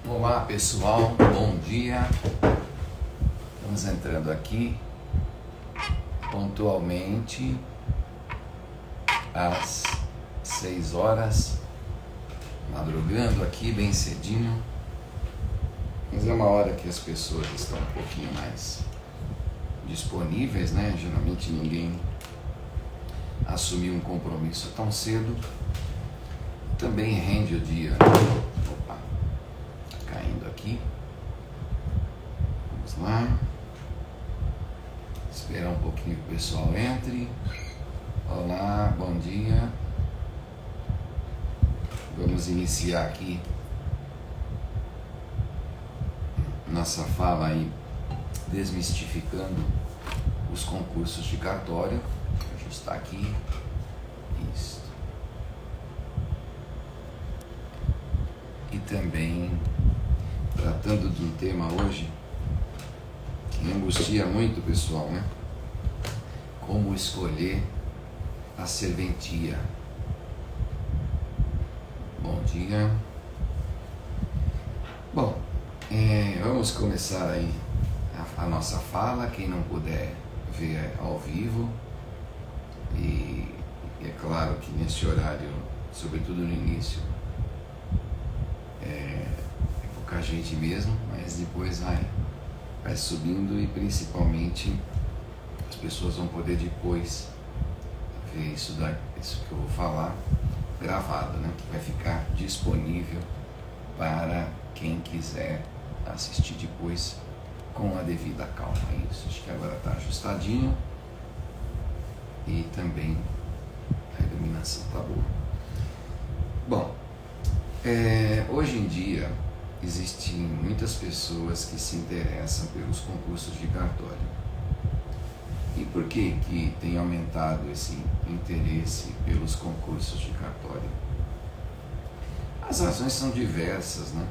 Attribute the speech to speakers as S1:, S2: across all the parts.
S1: Olá pessoal, bom dia. Estamos entrando aqui pontualmente às 6 horas, madrugando aqui bem cedinho, mas é uma hora que as pessoas estão um pouquinho mais disponíveis, né? Geralmente ninguém assumiu um compromisso tão cedo, também rende o dia. Opa, caindo aqui, vamos lá, esperar um pouquinho que o pessoal entre. Olá, bom dia, vamos iniciar aqui nossa fala aí, desmistificando os concursos de cartório. Vou ajustar aqui, isso, e também tratando de um tema hoje que angustia muito o pessoal, né? Como escolher a serventia. Bom dia. Bom, vamos começar aí a nossa fala. Quem não puder ver ao vivo, e é claro que neste horário, sobretudo no início, é pouca gente mesmo, mas depois vai subindo, e principalmente as pessoas vão poder depois ver isso que eu vou falar gravado, né? Que vai ficar disponível para quem quiser assistir depois com a devida calma. Isso, acho que agora está ajustadinho e também a iluminação está boa. Bom, hoje em dia existem muitas pessoas que se interessam pelos concursos de cartório. E por que tem aumentado esse interesse pelos concursos de cartório? As razões são diversas, né?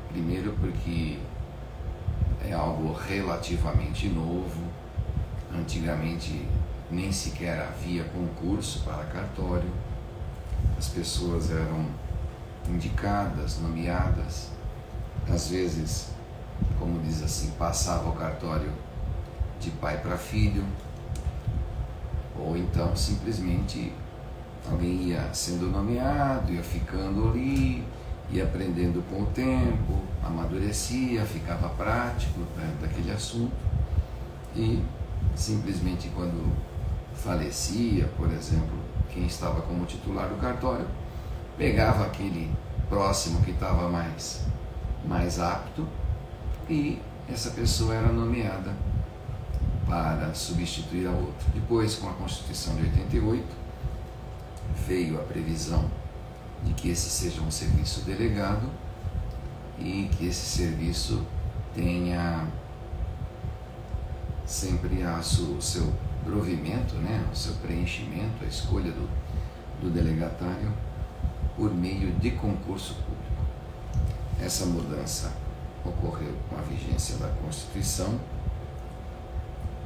S1: Primeiro porque é algo relativamente novo. Antigamente nem sequer havia concurso para cartório. As pessoas eram indicadas, nomeadas, às vezes, como diz assim, passava o cartório de pai para filho, ou então simplesmente alguém ia sendo nomeado, ia ficando ali, ia aprendendo com o tempo, amadurecia, ficava prático daquele assunto, e simplesmente quando falecia, por exemplo, quem estava como titular do cartório, pegava aquele próximo que estava mais apto, e essa pessoa era nomeada para substituir a outra. Depois, com a Constituição de 88, veio a previsão de que esse seja um serviço delegado e que esse serviço tenha sempre o seu provimento, né, o seu preenchimento, a escolha do delegatário por meio de concurso público. Essa mudança ocorreu com a vigência da Constituição,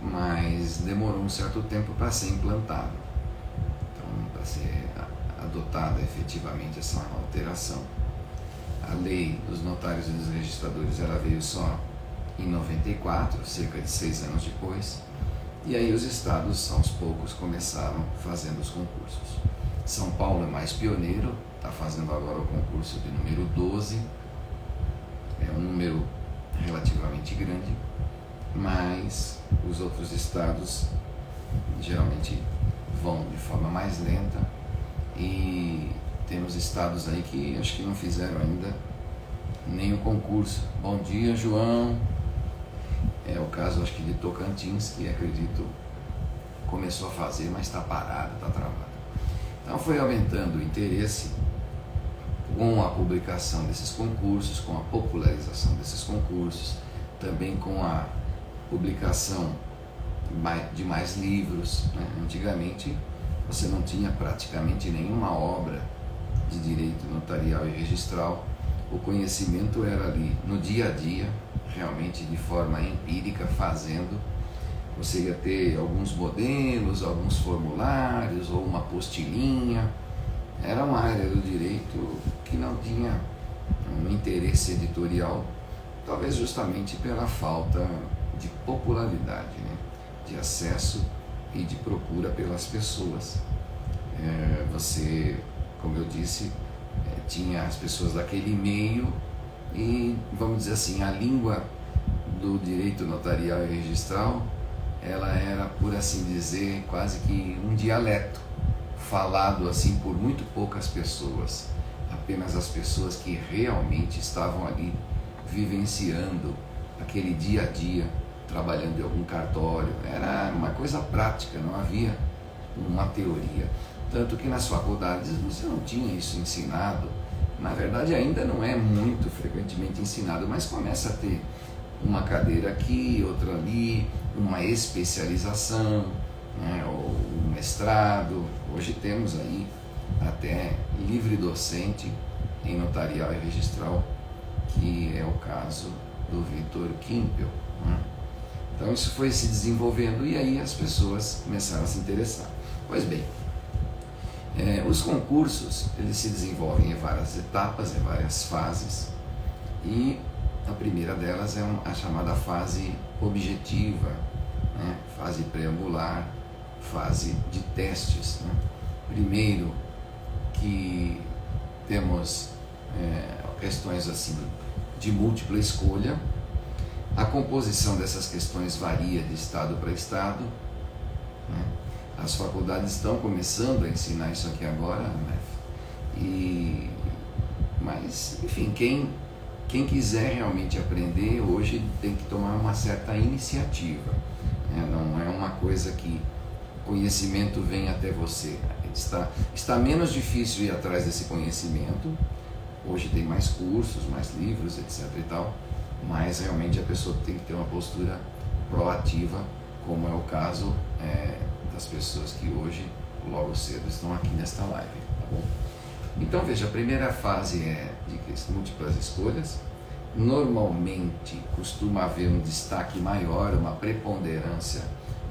S1: mas demorou um certo tempo para ser implantado. Então, para ser adotada efetivamente essa alteração. A lei dos notários e dos registradores, ela veio só em 94, cerca de 6 anos depois, e aí os estados, aos poucos, começaram fazendo os concursos. São Paulo é mais pioneiro, está fazendo agora o concurso de número 12, é um número relativamente grande, mas os outros estados geralmente vão de forma mais lenta, e temos estados aí que acho que não fizeram ainda nem o concurso. Bom dia, João. É o caso, acho que de Tocantins, que acredito começou a fazer, mas está parado, está travado. Então foi aumentando o interesse com a publicação desses concursos, com a popularização desses concursos, também com a publicação de mais livros, né? Antigamente você não tinha praticamente nenhuma obra de direito notarial e registral. O conhecimento era ali no dia a dia, realmente de forma empírica, fazendo. Você ia ter alguns modelos, alguns formulários ou uma apostilinha. Era uma área do direito que não tinha um interesse editorial, talvez justamente pela falta de popularidade, né? De acesso e de procura pelas pessoas. Você, como eu disse, tinha as pessoas daquele meio e, vamos dizer assim, a língua do direito notarial e registral, ela era, por assim dizer, quase que um dialeto, falado assim por muito poucas pessoas, apenas as pessoas que realmente estavam ali vivenciando aquele dia a dia, trabalhando em algum cartório. Era uma coisa prática, não havia uma teoria. Tanto que nas faculdades você não tinha isso ensinado. Na verdade ainda não é muito frequentemente ensinado, mas começa a ter uma cadeira aqui, outra ali, uma especialização, né, ou um mestrado. Hoje temos aí até livre docente em notarial e registral, que é o caso do Vitor Kimpel, né? Então isso foi se desenvolvendo e aí as pessoas começaram a se interessar. Pois bem, os concursos, eles se desenvolvem em várias etapas, em várias fases, e a primeira delas é a chamada fase objetiva, né? Fase preambular, fase de testes, né? Primeiro que temos questões assim de múltipla escolha. A composição dessas questões varia de estado para estado, né? As faculdades estão começando a ensinar isso aqui agora, né? Mas, enfim, quem quiser realmente aprender hoje tem que tomar uma certa iniciativa, né? Não é uma coisa que o conhecimento vem até você. Está menos difícil ir atrás desse conhecimento. Hoje tem mais cursos, mais livros, etc. e tal, mas realmente a pessoa tem que ter uma postura proativa, como é o caso das pessoas que hoje, logo cedo, estão aqui nesta live, tá bom? Então veja, a primeira fase é de múltiplas escolhas. Normalmente costuma haver um destaque maior, uma preponderância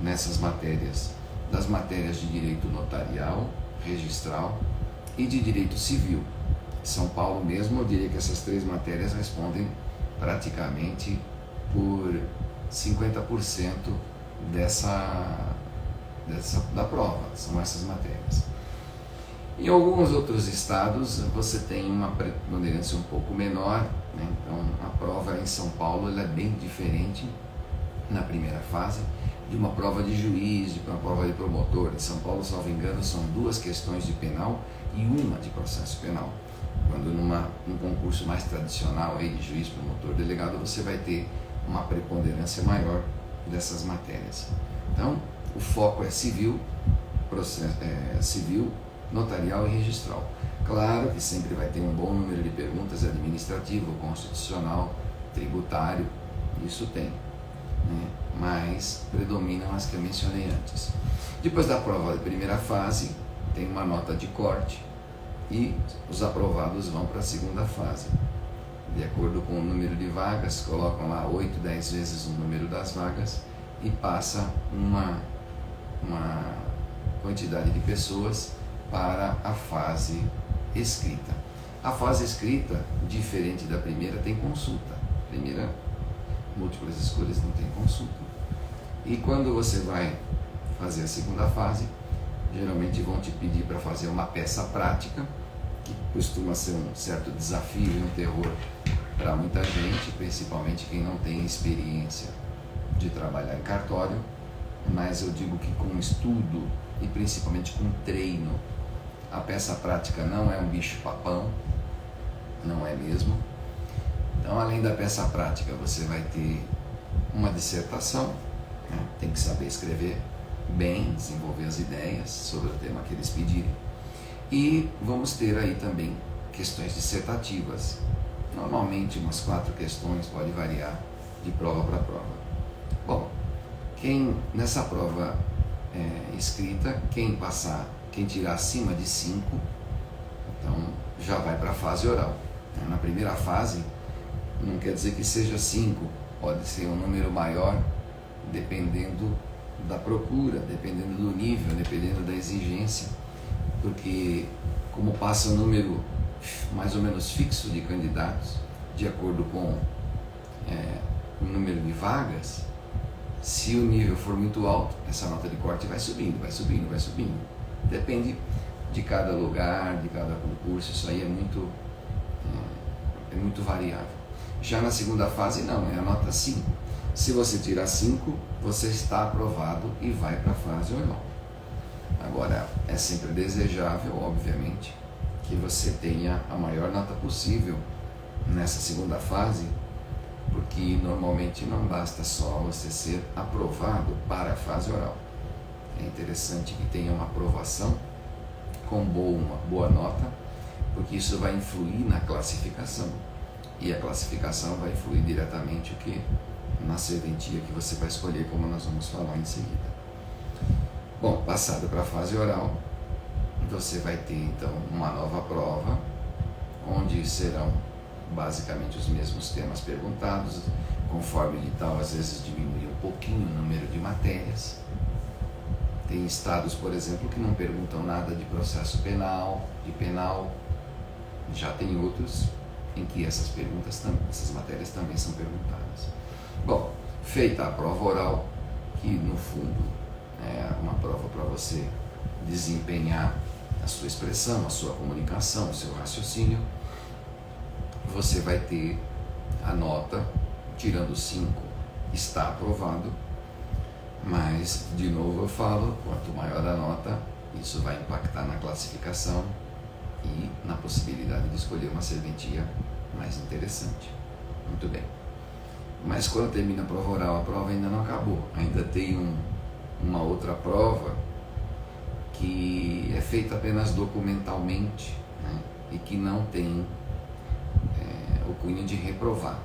S1: nessas matérias, das matérias de direito notarial, registral e de direito civil. São Paulo mesmo, eu diria que essas três matérias respondem praticamente por 50% da prova, são essas matérias. Em alguns outros estados você tem uma preponderância um pouco menor, né? Então a prova em São Paulo ela é bem diferente na primeira fase de uma prova de juiz, de uma prova de promotor. De São Paulo, salvo engano, são 2 questões de penal e uma de processo penal. Quando num concurso mais tradicional aí de juiz, promotor, delegado, você vai ter uma preponderância maior dessas matérias. Então, o foco é civil, civil, notarial e registral. Claro que sempre vai ter um bom número de perguntas administrativo, constitucional, tributário, isso tem, né? Mas predominam as que eu mencionei antes. Depois da prova de primeira fase, tem uma nota de corte e os aprovados vão para a segunda fase. De acordo com o número de vagas, colocam lá 8, 10 vezes o número das vagas e passa uma quantidade de pessoas para a fase escrita. A fase escrita, diferente da primeira, tem consulta. Primeira, múltiplas escolhas, não tem consulta. E quando você vai fazer a segunda fase, geralmente vão te pedir para fazer uma peça prática, que costuma ser um certo desafio e um terror para muita gente, principalmente quem não tem experiência de trabalhar em cartório, mas eu digo que com estudo e principalmente com treino, a peça prática não é um bicho-papão, não é mesmo. Então, além da peça prática, você vai ter uma dissertação, né? Tem que saber escrever bem, desenvolver as ideias sobre o tema que eles pedirem. E vamos ter aí também questões dissertativas. Normalmente umas 4 questões, pode variar de prova para prova. Bom, nessa prova escrita, quem tirar acima de 5, então já vai para a fase oral. Na primeira fase, não quer dizer que seja 5, pode ser um número maior, dependendo da procura, dependendo do nível, dependendo da exigência, porque como passa um número mais ou menos fixo de candidatos, de acordo com o número de vagas. Se o nível for muito alto, essa nota de corte vai subindo, vai subindo, vai subindo. Depende de cada lugar, de cada concurso, isso aí é muito variável. Já na segunda fase não, é a nota 5. Se você tirar 5, você está aprovado e vai para a fase oral. Agora, é sempre desejável, obviamente, que você tenha a maior nota possível nessa segunda fase, porque normalmente não basta só você ser aprovado para a fase oral. É interessante que tenha uma aprovação com uma boa nota, porque isso vai influir na classificação, e a classificação vai influir diretamente na serventia que você vai escolher, como nós vamos falar em seguida. Bom, passado para a fase oral, você vai ter então uma nova prova, onde serão basicamente os mesmos temas perguntados, conforme o edital às vezes diminui um pouquinho o número de matérias. Tem estados, por exemplo, que não perguntam nada de processo penal, de penal. Já tem outros em que essas matérias também são perguntadas. Bom, feita a prova oral, que no fundo é uma prova para você desempenhar a sua expressão, a sua comunicação, o seu raciocínio, você vai ter a nota, tirando 5, está aprovado, mas, de novo eu falo, quanto maior a nota, isso vai impactar na classificação e na possibilidade de escolher uma serventia mais interessante. Muito bem. Mas quando termina a prova oral, a prova ainda não acabou. Ainda tem uma outra prova que é feita apenas documentalmente, né? E que não tem o cunho de reprovar.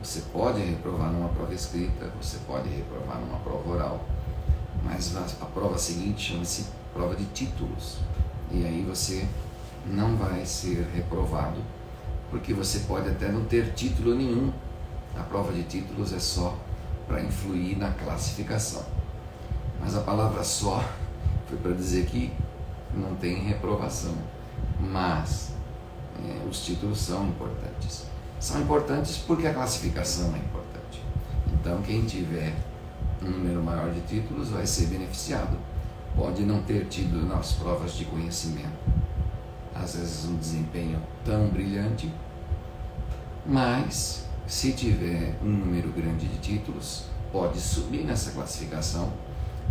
S1: Você pode reprovar numa prova escrita, você pode reprovar numa prova oral, mas a prova seguinte chama-se prova de títulos. E aí você não vai ser reprovado, porque você pode até não ter título nenhum. A prova de títulos é só para influir na classificação. Mas a palavra só foi para dizer que não tem reprovação. Mas os títulos são importantes. São importantes porque a classificação é importante. Então, quem tiver um número maior de títulos vai ser beneficiado. Pode não ter tido nas provas de conhecimento, às vezes, um desempenho tão brilhante, mas se tiver um número grande de títulos, pode subir nessa classificação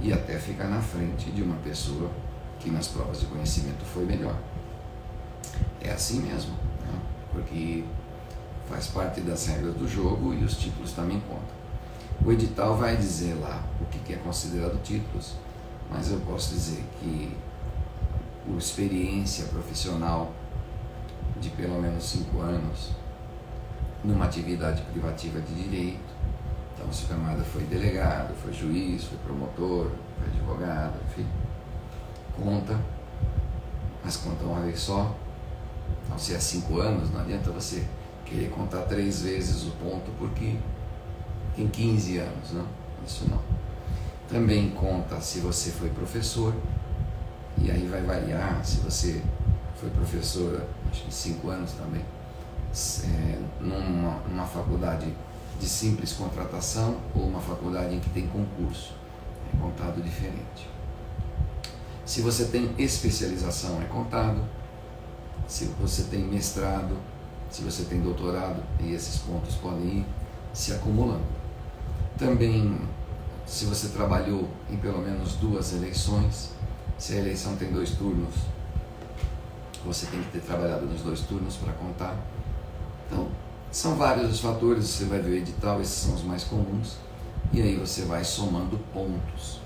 S1: e até ficar na frente de uma pessoa que nas provas de conhecimento foi melhor. É assim mesmo, né? Porque faz parte das regras do jogo e os títulos também contam. O edital vai dizer lá o que é considerado títulos, mas eu posso dizer que a experiência profissional de pelo menos 5 anos numa atividade privativa de direito, então se o camarada foi delegado, foi juiz, foi promotor, foi advogado, enfim, conta, mas conta uma vez só. Então, se é 5 anos, não adianta você querer contar 3 vezes o ponto porque tem 15 anos, não? Isso não. Também conta se você foi professor, e aí vai variar se você foi professora, acho que 5 anos também, numa faculdade de simples contratação ou uma faculdade em que tem concurso, é contado diferente. Se você tem especialização, é contado. Se você tem mestrado, se você tem doutorado, e esses pontos podem ir se acumulando. Também, se você trabalhou em pelo menos 2 eleições, se a eleição tem 2 turnos, você tem que ter trabalhado nos 2 turnos para contar. Então, são vários os fatores, você vai ver o edital, esses são os mais comuns, e aí você vai somando pontos.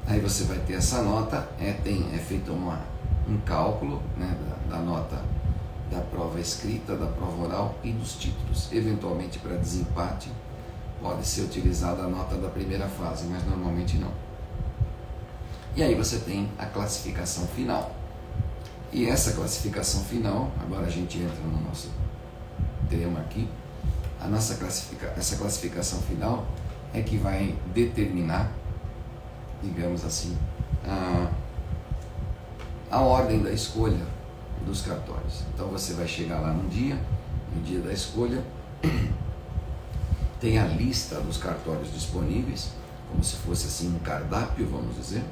S1: Aí você vai ter essa nota, é feito um cálculo, né, da nota da prova escrita, da prova oral e dos títulos. Eventualmente, para desempate, pode ser utilizada a nota da primeira fase, mas normalmente não. E aí você tem a classificação final. E essa classificação final, agora a gente entra no nosso tema aqui, essa classificação final é que vai determinar, digamos assim, a ordem da escolha, dos cartórios. Então você vai chegar lá no dia da escolha, tem a lista dos cartórios disponíveis, como se fosse assim um cardápio, vamos dizer,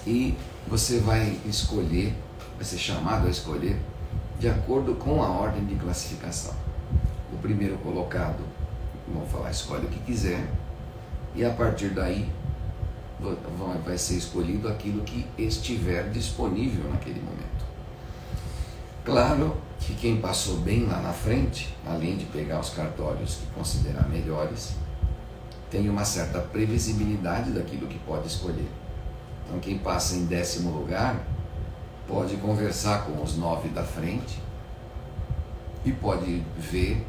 S1: e você vai escolher, vai ser chamado a escolher de acordo com a ordem de classificação. O primeiro colocado, vamos falar, escolhe o que quiser, e a partir daí vai ser escolhido aquilo que estiver disponível naquele momento. Claro que quem passou bem lá na frente, além de pegar os cartórios que considerar melhores, tem uma certa previsibilidade daquilo que pode escolher. Então quem passa em 10º lugar pode conversar com os 9 da frente e pode ver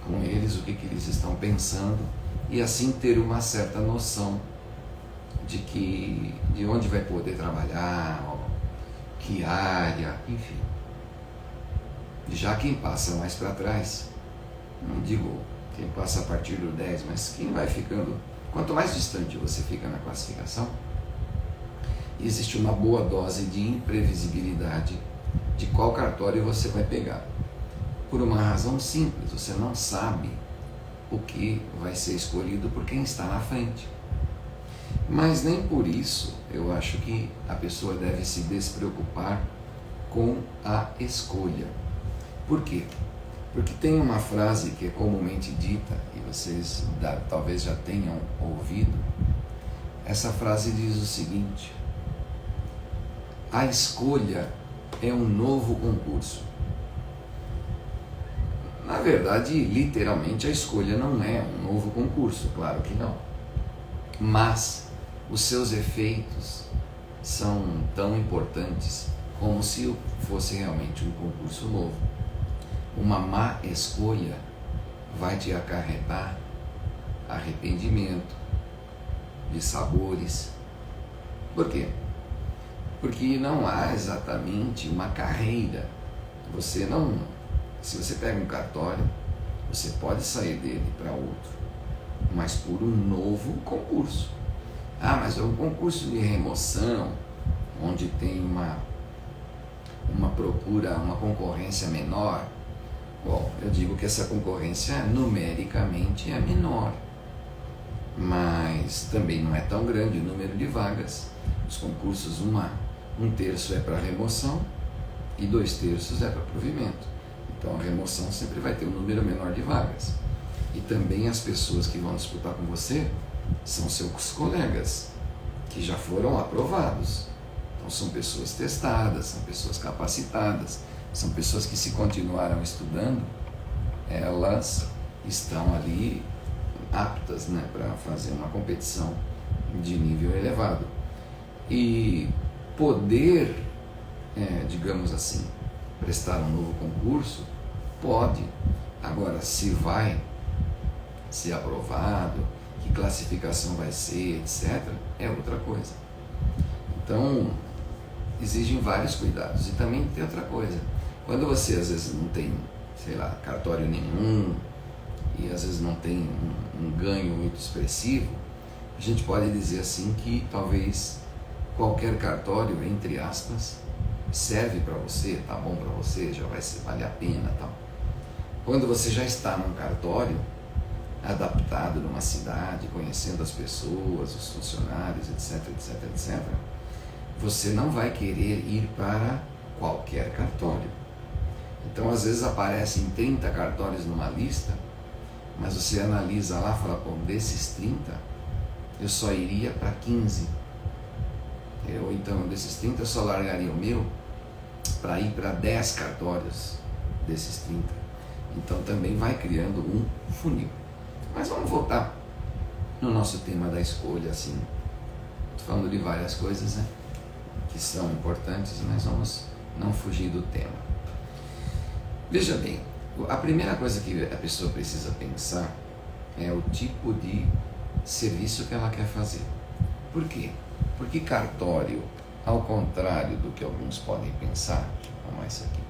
S1: com eles o que eles estão pensando e assim ter uma certa noção de onde vai poder trabalhar, que área, enfim. Já quem passa mais para trás, não digo quem passa a partir do 10, mas quem vai ficando, quanto mais distante você fica na classificação, existe uma boa dose de imprevisibilidade de qual cartório você vai pegar. Por uma razão simples, você não sabe o que vai ser escolhido por quem está na frente. Mas nem por isso eu acho que a pessoa deve se despreocupar com a escolha. Por quê? Porque tem uma frase que é comumente dita, e vocês talvez já tenham ouvido. Essa frase diz o seguinte: a escolha é um novo concurso. Na verdade, literalmente, a escolha não é um novo concurso, claro que não. Mas os seus efeitos são tão importantes como se fosse realmente um concurso novo. Uma má escolha vai te acarretar arrependimento, dissabores. Por quê? Porque não há exatamente uma carreira. Se você pega um cartório, você pode sair dele para outro, mas por um novo concurso. Ah, mas é um concurso de remoção, onde tem uma procura, uma concorrência menor. Bom, eu digo que essa concorrência numericamente é menor, mas também não é tão grande o número de vagas. Os concursos, um terço é para remoção e 2/3 é para provimento. Então a remoção sempre vai ter um número menor de vagas. E também as pessoas que vão disputar com você são seus colegas, que já foram aprovados. Então são pessoas testadas, são pessoas capacitadas, são pessoas que, se continuaram estudando, elas estão ali aptas, né, para fazer uma competição de nível elevado. E poder, digamos assim, prestar um novo concurso, pode. Agora, se vai ser aprovado, que classificação vai ser, etc., é outra coisa. Então, exigem vários cuidados. E também tem outra coisa. Quando você, às vezes, não tem, cartório nenhum, e às vezes não tem um ganho muito expressivo, a gente pode dizer assim que talvez qualquer cartório, entre aspas, serve para você, tá bom para você, já vale a pena, tal. Quando você já está num cartório adaptado numa cidade, conhecendo as pessoas, os funcionários, etc, etc, etc, você não vai querer ir para qualquer cartório. Então, às vezes aparecem 30 cartórios numa lista, mas você analisa lá e fala, pô, desses 30, eu só iria para 15. Ou então, desses 30, eu só largaria o meu para ir para 10 cartórios desses 30. Então, também vai criando um funil. Mas vamos voltar no nosso tema da escolha, assim. Estou falando de várias coisas, né, que são importantes, mas vamos não fugir do tema. Veja bem, a primeira coisa que a pessoa precisa pensar é o tipo de serviço que ela quer fazer. Por quê? Porque cartório, ao contrário do que alguns podem pensar, deixa eu arrumar isso aqui,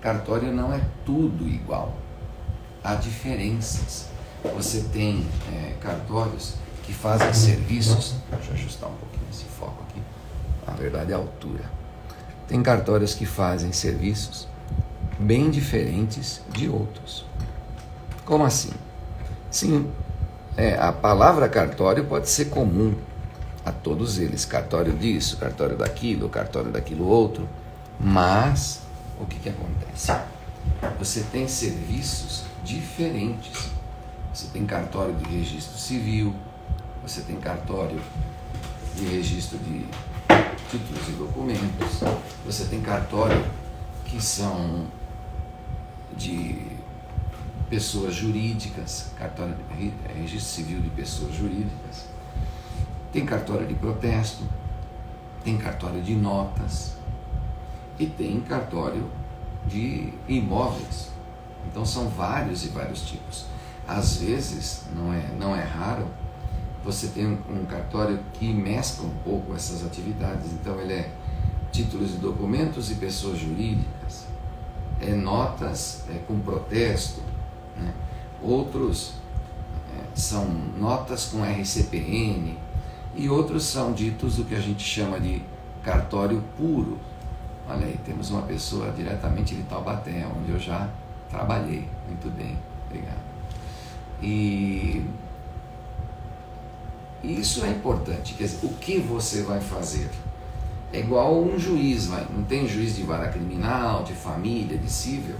S1: cartório não é tudo igual. Há diferenças. Você tem cartórios que fazem serviços, deixa eu ajustar um pouquinho esse foco aqui, na verdade é a altura. Tem cartórios que fazem serviços bem diferentes de outros. Como assim? Sim, a palavra cartório pode ser comum a todos eles, cartório disso, cartório daquilo outro, mas o que acontece? Você tem serviços diferentes. Você tem cartório de registro civil, você tem cartório de registro de títulos e documentos, você tem cartório que são de pessoas jurídicas, cartório de registro civil de pessoas jurídicas, tem cartório de protesto, tem cartório de notas e tem cartório de imóveis. Então são vários e vários tipos. Às vezes, não é raro, você tem um cartório que mescla um pouco essas atividades. Então ele é títulos e documentos e pessoas jurídicas, notas com protesto, né? Outros são notas com RCPN e outros são ditos o que a gente chama de cartório puro. Olha aí, temos uma pessoa diretamente de Taubaté, onde eu já trabalhei. Muito bem, obrigado. E isso é importante, quer dizer, o que você vai fazer? É igual um juiz, não tem juiz de vara criminal, de família, de cível.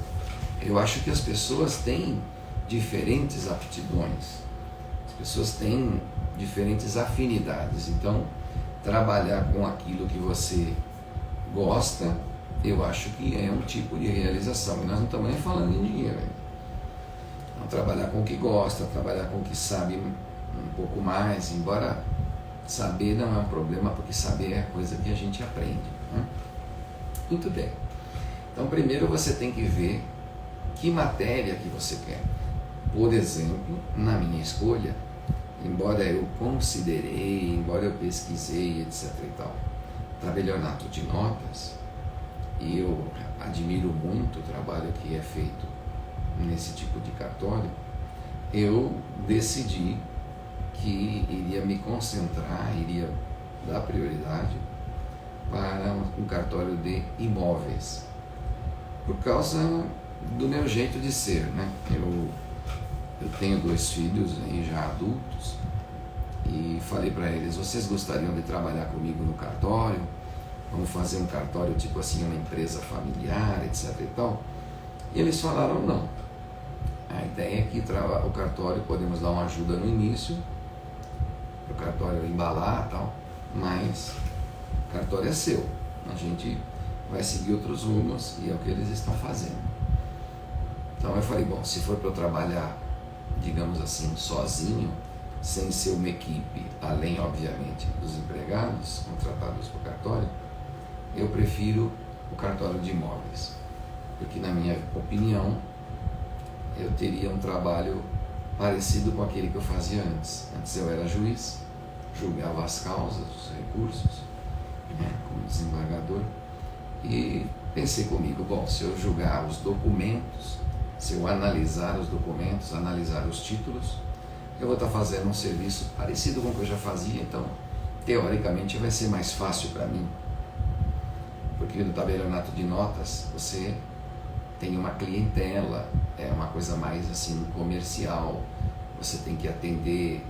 S1: Eu acho que as pessoas têm diferentes aptidões, as pessoas têm diferentes afinidades. Então, trabalhar com aquilo que você gosta, eu acho que é um tipo de realização. E nós não estamos nem falando em dinheiro. Então, trabalhar com o que gosta, trabalhar com o que sabe um pouco mais, embora saber não é um problema, porque saber é coisa que a gente aprende, né? Muito bem. Então, primeiro você tem que ver que matéria que você quer. Por exemplo, na minha escolha, embora eu considerei, embora eu pesquisei, etc. e tal, tabelionato de notas, e eu admiro muito o trabalho que é feito nesse tipo de cartório, eu decidi que iria me concentrar, iria dar prioridade para um cartório de imóveis, por causa do meu jeito de ser, né? Eu tenho 2 filhos aí já adultos e falei para eles: vocês gostariam de trabalhar comigo no cartório? Vamos fazer um cartório tipo assim, uma empresa familiar, etc e tal. E eles falaram não. A ideia é que o cartório, podemos dar uma ajuda no início, para o cartório embalar e tal, mas o cartório é seu, a gente vai seguir outros rumos e é o que eles estão fazendo. Então eu falei, bom, se for para eu trabalhar, digamos assim, sozinho, sem ser uma equipe, além obviamente dos empregados contratados para o cartório, eu prefiro o cartório de imóveis, porque na minha opinião eu teria um trabalho parecido com aquele que eu fazia antes. Antes eu era juiz, julgava as causas, os recursos, né, como desembargador, e pensei comigo, bom, se eu julgar os documentos, se eu analisar os documentos, analisar os títulos, eu vou estar fazendo um serviço parecido com o que eu já fazia, então teoricamente vai ser mais fácil para mim, porque no tabelionato de notas você tem uma clientela, é uma coisa mais assim comercial, você tem que atender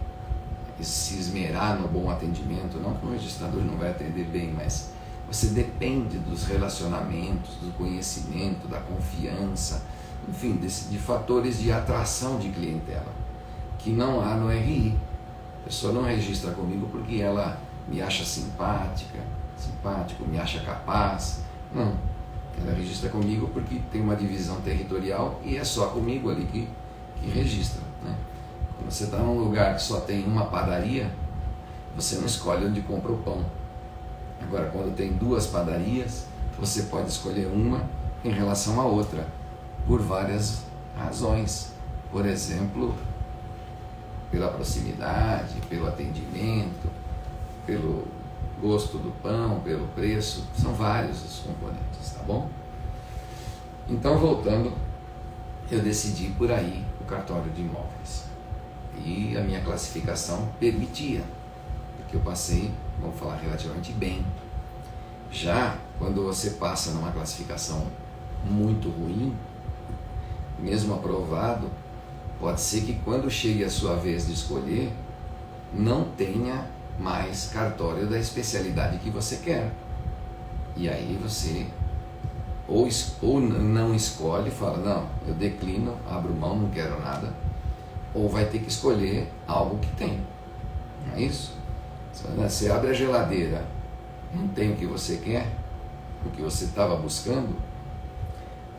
S1: e se esmerar no bom atendimento, não que o registrador não vai atender bem, mas você depende dos relacionamentos, do conhecimento, da confiança, enfim, de fatores de atração de clientela, que não há no RI. A pessoa não registra comigo porque ela me acha simpático, me acha capaz, não. Ela registra comigo porque tem uma divisão territorial e é só comigo ali que registra, né? Quando você está num lugar que só tem uma padaria, você não escolhe onde compra o pão. Agora, quando tem 2 padarias, você pode escolher uma em relação à outra, por várias razões. Por exemplo, pela proximidade, pelo atendimento, pelo gosto do pão, pelo preço, são vários os componentes, tá bom? Então, voltando, eu decidi por aí o cartório de imóveis. E a minha classificação permitia, porque eu passei, vamos falar, relativamente bem. Já quando você passa numa classificação muito ruim, mesmo aprovado, pode ser que quando chegue a sua vez de escolher, não tenha mais cartório da especialidade que você quer. E aí você ou não escolhe, fala, não, eu declino, abro mão, não quero nada, ou vai ter que escolher algo que tem. Não é isso? Você abre a geladeira, não tem o que você quer, o que você estava buscando,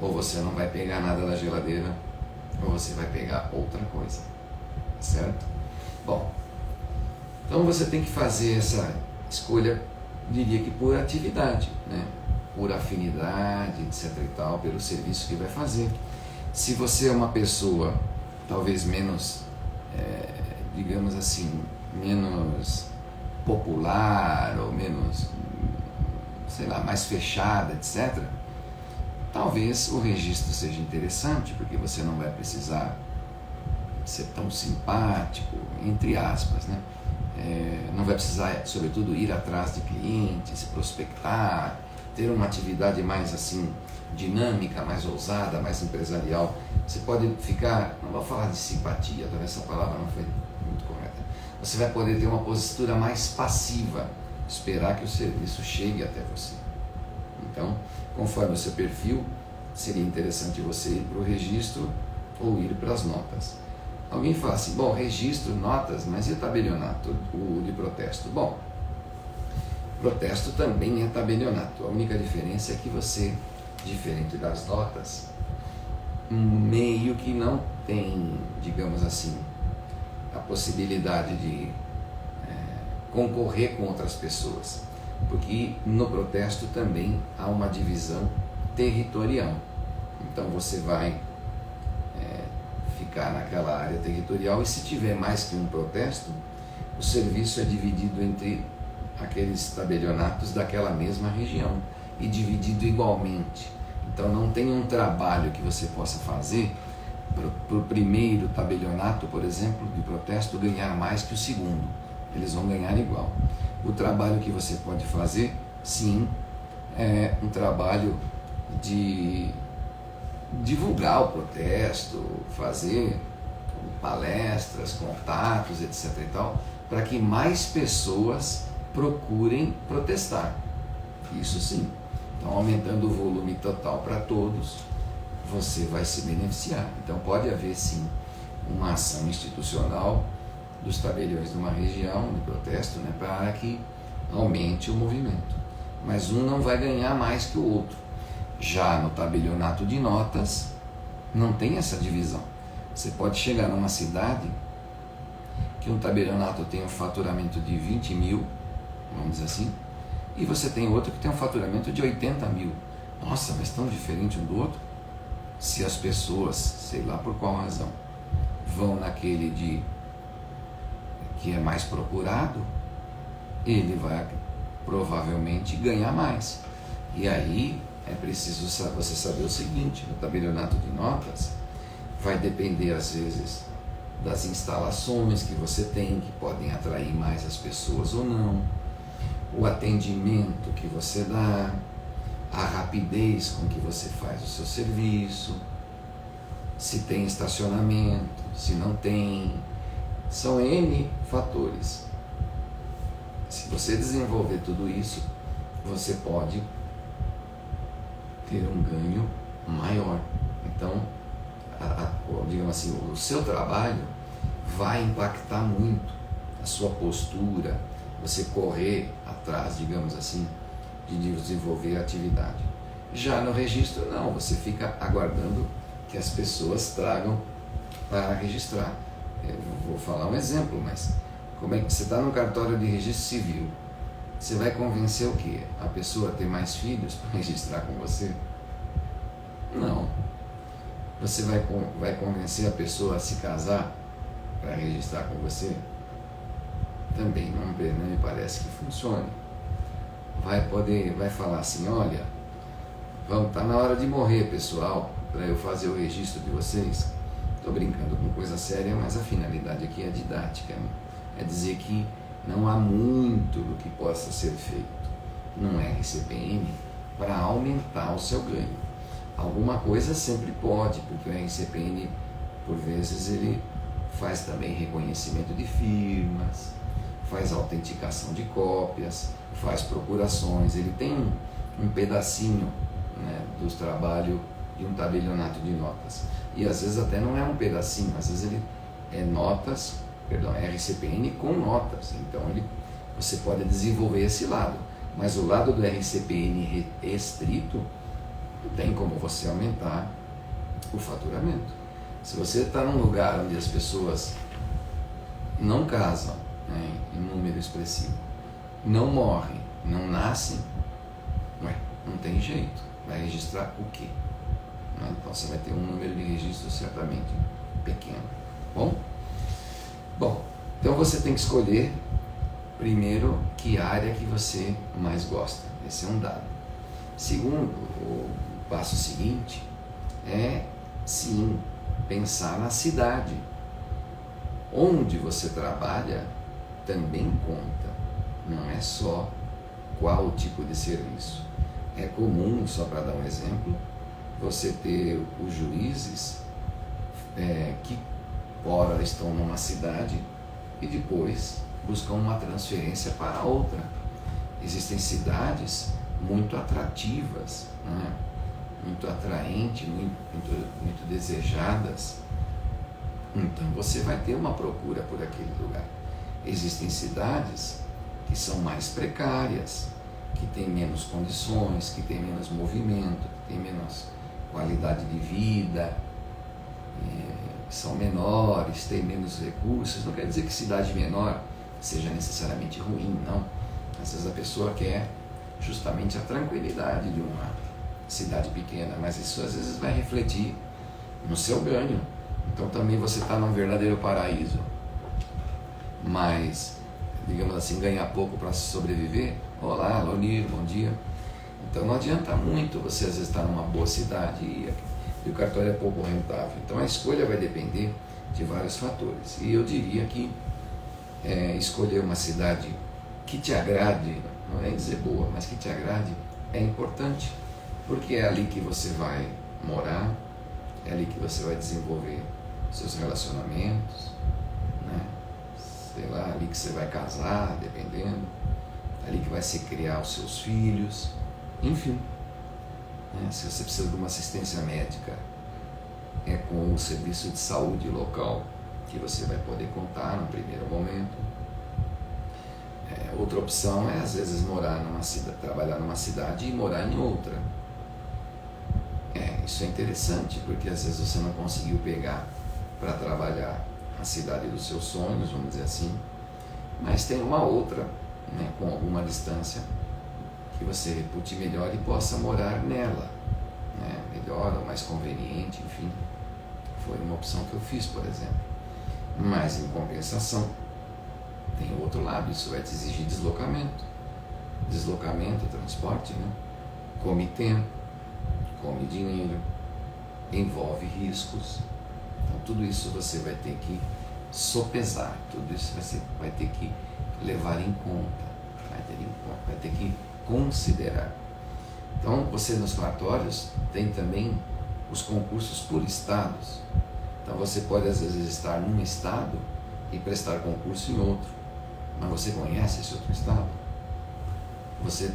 S1: ou você não vai pegar nada da geladeira, ou você vai pegar outra coisa, certo? Bom, então você tem que fazer essa escolha, diria que por atividade, né? Por afinidade, etc e tal, pelo serviço que vai fazer. Se você é uma pessoa talvez menos, digamos assim, menos popular ou menos, sei lá, mais fechada, etc., talvez o registro seja interessante, porque você não vai precisar ser tão simpático, entre aspas, né? Não vai precisar, sobretudo, ir atrás de clientes, prospectar, ter uma atividade mais assim, dinâmica, mais ousada, mais empresarial. Você pode ficar, não vou falar de simpatia, talvez essa palavra não foi muito correta. Você vai poder ter uma postura mais passiva, esperar que o serviço chegue até você. Então, conforme o seu perfil, seria interessante você ir para o registro ou ir para as notas. Alguém fala assim, bom, registro, notas, mas e o tabelionato, o de protesto? Bom, protesto também é tabelionato. A única diferença é que você, diferente das notas, meio que não tem, digamos assim, a possibilidade de concorrer com outras pessoas, porque no protesto também há uma divisão territorial. Então você vai ficar naquela área territorial e se tiver mais que um protesto, o serviço é dividido entre aqueles tabelionatos daquela mesma região e dividido igualmente. Então não tem um trabalho que você possa fazer para o primeiro tabelionato, por exemplo, de protesto ganhar mais que o segundo. Eles vão ganhar igual. O trabalho que você pode fazer, sim, é um trabalho de divulgar o protesto, fazer palestras, contatos, etc. e tal, para que mais pessoas procurem protestar. Isso sim. Então, aumentando o volume total para todos, você vai se beneficiar. Então, pode haver sim uma ação institucional dos tabeliões de uma região de protesto, né, para que aumente o movimento. Mas um não vai ganhar mais que o outro. Já no tabelionato de notas, não tem essa divisão. Você pode chegar numa cidade que um tabelionato tem um faturamento de 20 mil, vamos dizer assim, e você tem outro que tem um faturamento de 80 mil. Nossa, mas tão diferente um do outro? Se as pessoas, sei lá por qual razão, vão naquele que é mais procurado, ele vai provavelmente ganhar mais. E aí é preciso você saber o seguinte, no tabelionato de notas, vai depender às vezes das instalações que você tem, que podem atrair mais as pessoas ou não, o atendimento que você dá, a rapidez com que você faz o seu serviço, se tem estacionamento, se não tem, são N fatores. Se você desenvolver tudo isso, você pode ter um ganho maior. Então, digamos assim, o seu trabalho vai impactar muito a sua postura, você correr atrás, digamos assim, de desenvolver a atividade. Já no registro não, você fica aguardando que as pessoas tragam para registrar. Eu vou falar um exemplo, mas como é que você está no cartório de registro civil? Você vai convencer o quê? A pessoa a ter mais filhos para registrar com você? Não. Você vai convencer a pessoa a se casar para registrar com você? Também não me parece que funcione. Vai falar assim, olha, tá na hora de morrer, pessoal, para eu fazer o registro de vocês. Estou brincando com coisa séria, mas a finalidade aqui é didática, né? É dizer que não há muito do que possa ser feito. num RCPN para aumentar o seu ganho. Alguma coisa sempre pode, porque o RCPN, por vezes, ele faz também reconhecimento de firmas, faz autenticação de cópias, faz procurações, ele tem um pedacinho, né, dos trabalhos de um tabelionato de notas. E às vezes até não é um pedacinho, às vezes ele é RCPN com notas. Então você pode desenvolver esse lado. Mas o lado do RCPN estrito, não tem como você aumentar o faturamento. Se você está num lugar onde as pessoas não casam, né, em número expressivo, não morrem, não nascem, não tem jeito. Vai registrar o quê? Então você vai ter um número de registro certamente pequeno. Bom, então você tem que escolher primeiro que área que você mais gosta. Esse é um dado. Segundo, o passo seguinte é sim pensar na cidade. Onde você trabalha também conta. Não é só qual tipo de serviço. É comum, só para dar um exemplo, você ter os juízes que ora estão numa cidade e depois buscam uma transferência para outra. Existem cidades muito atrativas, né? Muito atraentes, muito desejadas. Então você vai ter uma procura por aquele lugar. Existem cidades que são mais precárias, que têm menos condições, que têm menos movimento, que têm menos qualidade de vida, são menores, têm menos recursos. Não quer dizer que cidade menor seja necessariamente ruim, não. Às vezes a pessoa quer justamente a tranquilidade de uma cidade pequena, mas isso às vezes vai refletir no seu ganho. Então também você está num verdadeiro paraíso, mas, digamos assim, ganhar pouco para sobreviver. Olá, Lonir, bom dia. Então não adianta muito você às vezes estar numa boa cidade e o cartório é pouco rentável. Então a escolha vai depender de vários fatores. E eu diria que escolher uma cidade que te agrade, não é dizer boa, mas que te agrade, é importante, porque é ali que você vai morar, é ali que você vai desenvolver seus relacionamentos, né? Sei lá, ali que você vai casar, dependendo, é ali que vai se criar os seus filhos, enfim, né? Se você precisa de uma assistência médica, é com o serviço de saúde local que você vai poder contar no primeiro momento. Outra opção é às vezes morar numa cidade, trabalhar numa cidade e morar em outra. Isso é interessante, porque às vezes você não conseguiu pegar para trabalhar a cidade dos seus sonhos, vamos dizer assim, mas tem uma outra, né, com alguma distância, que você repute melhor e possa morar nela, né, melhor ou mais conveniente, enfim. Foi uma opção que eu fiz, por exemplo. Mas em compensação, tem o outro lado, isso vai te exigir deslocamento. Deslocamento, transporte, né? Come tempo, come dinheiro, envolve riscos. Então tudo isso você vai ter que sopesar, tudo isso você vai ter que levar em conta, vai ter que considerar. Então você nos cartórios tem também os concursos por estados. Então você pode às vezes estar num estado e prestar concurso em outro, mas você conhece esse outro estado? Você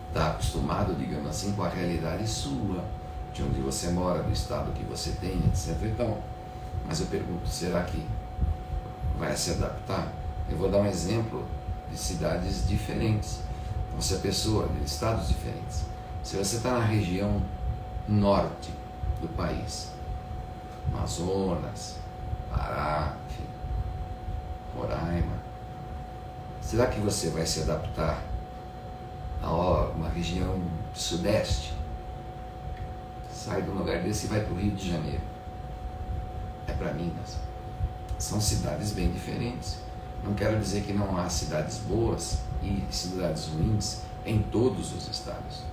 S1: está acostumado, digamos assim, com a realidade sua, de onde você mora, do estado que você tem, etc. Então, mas eu pergunto, será que vai se adaptar? Eu vou dar um exemplo de cidades diferentes. Então, se a pessoa, de estados diferentes, se você está na região norte do país, Amazonas, Pará, enfim, Roraima, será que você vai se adaptar a uma região sudeste? Sai de um lugar desse e vai para o Rio de Janeiro, é para Minas. São cidades bem diferentes. Não quero dizer que não há cidades boas e cidades ruins em todos os estados,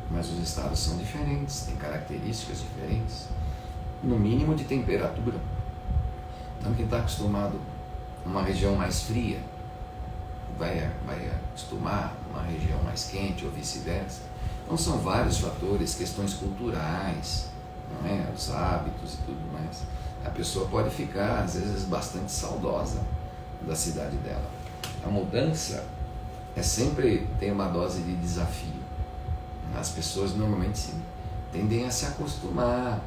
S1: mas os estados são diferentes, têm características diferentes, no mínimo de temperatura. Então quem está acostumado a uma região mais fria, vai acostumar uma região mais quente ou vice-versa. Então são vários fatores, questões culturais, não é? Os hábitos e tudo mais. A pessoa pode ficar, às vezes, bastante saudosa da cidade dela. A mudança sempre tem uma dose de desafio. As pessoas normalmente tendem a se acostumar,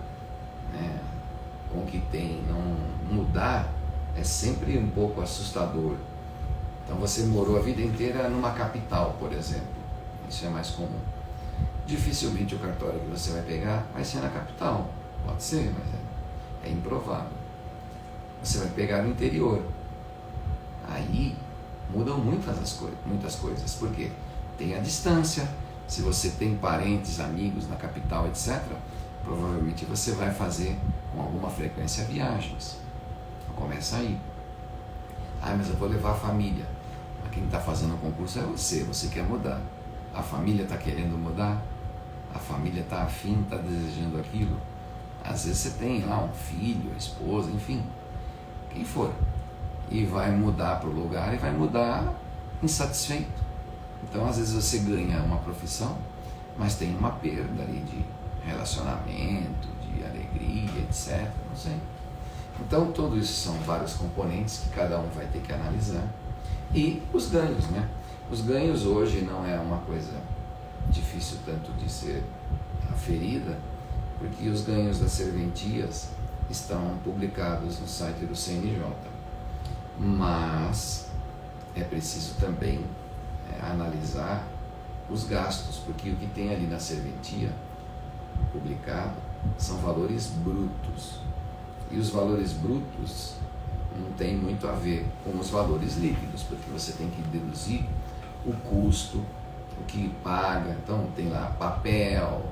S1: né, com o que tem. Não mudar é sempre um pouco assustador. Então você morou a vida inteira numa capital, por exemplo. Isso é mais comum. Dificilmente o cartório que você vai pegar vai ser na capital. Pode ser, mas é improvável. Você vai pegar no interior. Aí mudam muitas coisas. Por quê? Tem a distância. Se você tem parentes, amigos na capital, etc., provavelmente você vai fazer com alguma frequência viagens. Então começa aí. Mas eu vou levar a família. Mas quem está fazendo o concurso é você quer mudar. A família está querendo mudar, a família está afim, está desejando aquilo. Às vezes você tem lá um filho, a esposa, enfim, quem for. E vai mudar para o lugar e vai mudar insatisfeito. Então às vezes você ganha uma profissão, mas tem uma perda ali de relacionamento, de alegria, etc. Não sei. Então tudo isso são vários componentes que cada um vai ter que analisar. E os ganhos, né? Os ganhos hoje não é uma coisa difícil tanto de ser aferida, porque os ganhos das serventias estão publicados no site do CNJ. Mas é preciso também analisar os gastos, porque o que tem ali na serventia publicado são valores brutos. E os valores brutos não tem muito a ver com os valores líquidos, porque você tem que deduzir o custo, o que paga. Então tem lá papel,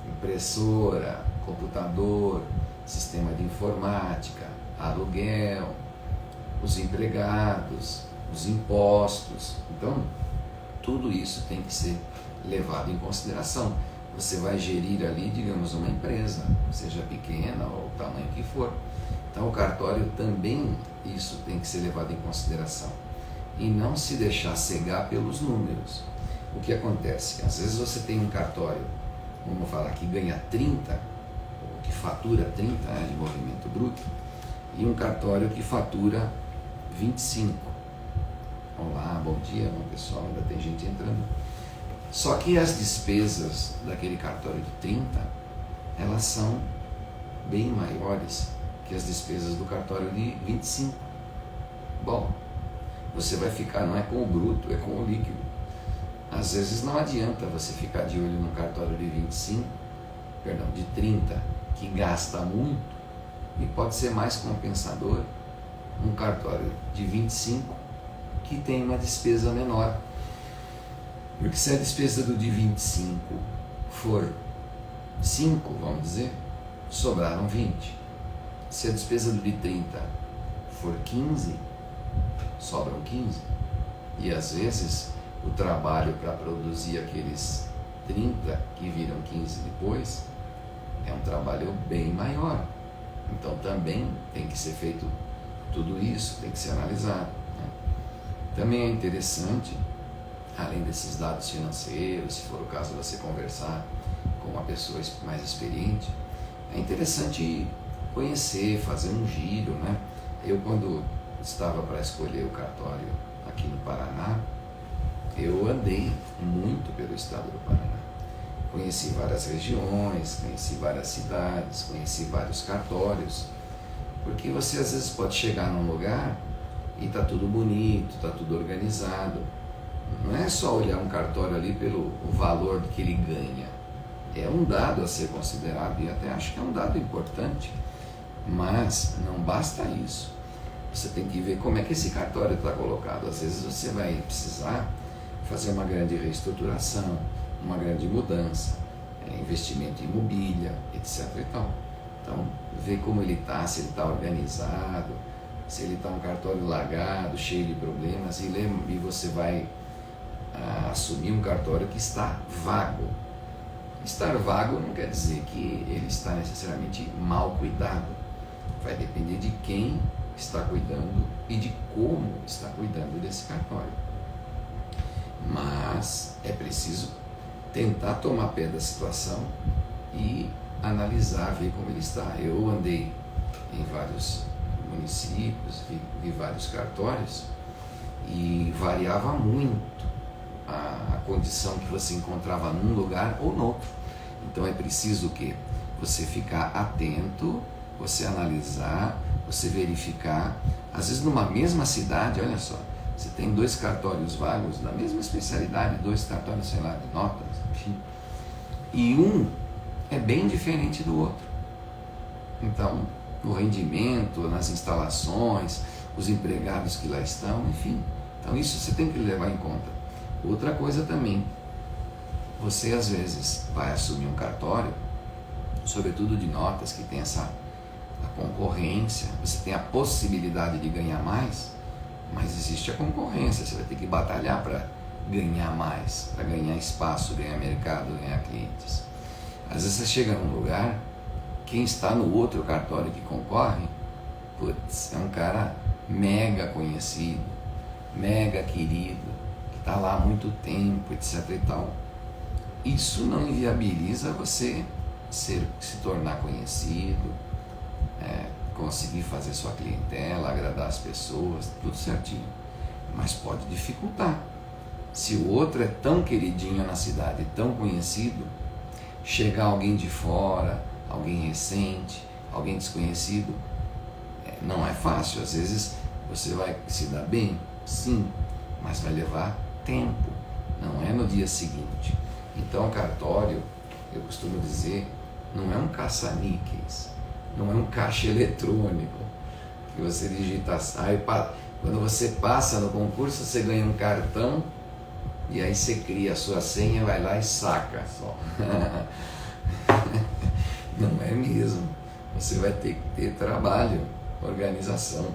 S1: impressora, computador, sistema de informática, aluguel, os empregados, os impostos. Então tudo isso tem que ser levado em consideração. Você vai gerir ali, digamos, uma empresa, seja pequena ou o tamanho que for. Então o cartório também, isso tem que ser levado em consideração. E não se deixar cegar pelos números. O que acontece? Às vezes você tem um cartório, vamos falar, que ganha 30, ou que fatura 30, né, de movimento bruto, e um cartório que fatura 25. Olá, bom dia, bom pessoal, ainda tem gente entrando. Só que as despesas daquele cartório de 30, elas são bem maiores que as despesas do cartório de 25. Bom, você vai ficar, não é com o bruto, é com o líquido. Às vezes não adianta você ficar de olho no cartório de 30, que gasta muito, e pode ser mais compensador um cartório de 25 que tem uma despesa menor. Porque se a despesa do de 25 for 5, vamos dizer, sobraram 20. Se a despesa do de 30 for 15, sobram 15. E às vezes o trabalho para produzir aqueles 30 que viram 15 depois é um trabalho bem maior. Então também tem que ser feito tudo isso, tem que ser analisado, né? Também é interessante, além desses dados financeiros, se for o caso de você conversar com uma pessoa mais experiente, é interessante conhecer, fazer um giro, né? Eu, quando estava para escolher o cartório aqui no Paraná, eu andei muito pelo estado do Paraná. Conheci várias regiões, conheci várias cidades, conheci vários cartórios, porque você às vezes pode chegar num lugar e está tudo bonito, está tudo organizado. Não é só olhar um cartório ali pelo valor que ele ganha. É um dado a ser considerado, e até acho que é um dado importante, mas não basta isso. Você tem que ver como é que esse cartório está colocado. Às vezes você vai precisar fazer uma grande reestruturação, uma grande mudança, investimento em mobília, etc. Então, ver como ele está, se ele está organizado, se ele está um cartório largado, cheio de problemas, e você vai assumir um cartório que está vago. Estar vago não quer dizer que ele está necessariamente mal cuidado. Vai depender de quem está cuidando e de como está cuidando desse cartório. Mas é preciso tentar tomar pé da situação e analisar, ver como ele está. Eu andei em vários municípios, vi vários cartórios e variava muito a condição que você encontrava num lugar ou no outro. Então é preciso que você ficar atento, você analisar, você verificar. Às vezes numa mesma cidade, olha só, você tem 2 cartórios vagos da mesma especialidade, 2 cartórios, sei lá, de notas, enfim, e um é bem diferente do outro. Então, no rendimento, nas instalações, os empregados que lá estão, enfim. Então isso você tem que levar em conta. Outra coisa também, você às vezes vai assumir um cartório, sobretudo de notas, que tem a concorrência, você tem a possibilidade de ganhar mais, mas existe a concorrência, você vai ter que batalhar para ganhar mais, para ganhar espaço, ganhar mercado, ganhar clientes. Às vezes você chega num lugar, quem está no outro cartório que concorre, putz, é um cara mega conhecido, mega querido, que está lá há muito tempo, etc e tal. Isso não inviabiliza você se tornar conhecido, conseguir fazer sua clientela, agradar as pessoas, tudo certinho. Mas pode dificultar. Se o outro é tão queridinho na cidade, tão conhecido, chegar alguém de fora, alguém recente, alguém desconhecido, não é fácil. Às vezes você vai se dar bem, sim, mas vai levar tempo, não é no dia seguinte. Então, cartório, eu costumo dizer, não é um caça-níqueis, não é um caixa eletrônico que você digita, quando você passa no concurso, você ganha um cartão e aí você cria a sua senha, vai lá e saca só. Não é mesmo. Você vai ter que ter trabalho, organização,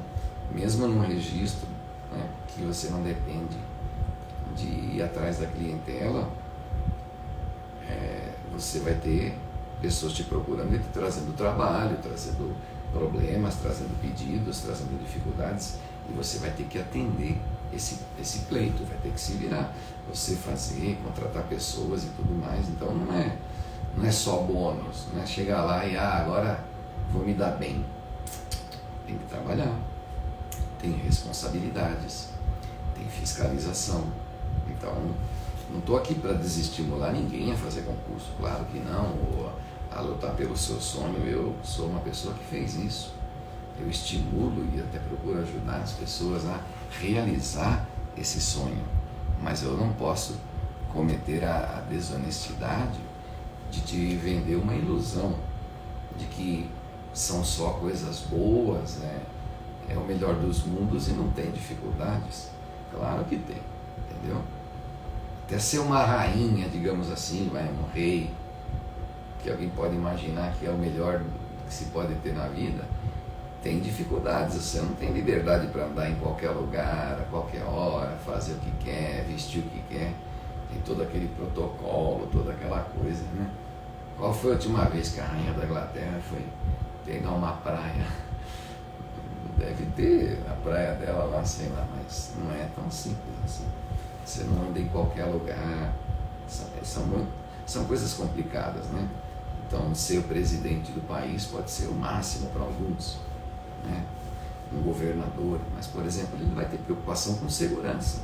S1: mesmo num registro, né, que você não depende de ir atrás da clientela, você vai ter pessoas te procurando e te trazendo trabalho, trazendo problemas, trazendo pedidos, trazendo dificuldades, e você vai ter que atender esse pleito, vai ter que se virar, você fazer, contratar pessoas e tudo mais. Então não é só bônus, não é chegar lá e agora vou me dar bem. Tem que trabalhar, tem responsabilidades, tem fiscalização. Então não estou aqui para desestimular ninguém a fazer concurso, claro que não, ou a lutar pelo seu sonho. Eu sou uma pessoa que fez isso. Eu estimulo e até procuro ajudar as pessoas a realizar esse sonho, mas eu não posso cometer a desonestidade de te vender uma ilusão de que são só coisas boas, né? É o melhor dos mundos e não tem dificuldades. Claro que tem, entendeu? Até ser uma rainha, digamos assim, um rei, que alguém pode imaginar que é o melhor que se pode ter na vida, tem dificuldades. Você não tem liberdade para andar em qualquer lugar, a qualquer hora, fazer o que quer, vestir o que quer. Tem todo aquele protocolo, toda aquela coisa, né? Qual foi a última vez que a rainha da Inglaterra foi pegar uma praia? Deve ter a praia dela lá, sei lá, mas não é tão simples assim. Você não anda em qualquer lugar, são coisas complicadas, né? Então, ser o presidente do país pode ser o máximo para alguns, né? Um governador, mas, por exemplo, ele vai ter preocupação com segurança,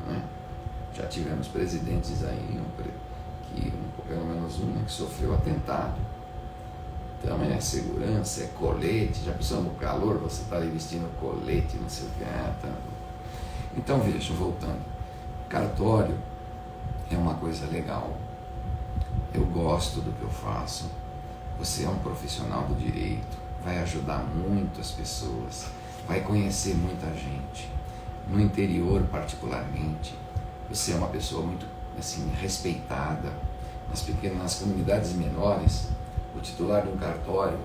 S1: né? Já tivemos presidentes aí, pelo menos um, né, que sofreu atentado. Então é segurança, é colete. Já pensou no calor, você está ali vestindo colete, não sei o que. Então veja, voltando, cartório é uma coisa legal, eu gosto do que eu faço. Você é um profissional do direito, vai ajudar muito as pessoas, vai conhecer muita gente, no interior particularmente. Você é uma pessoa muito assim, respeitada. Nas comunidades menores, o titular de um cartório,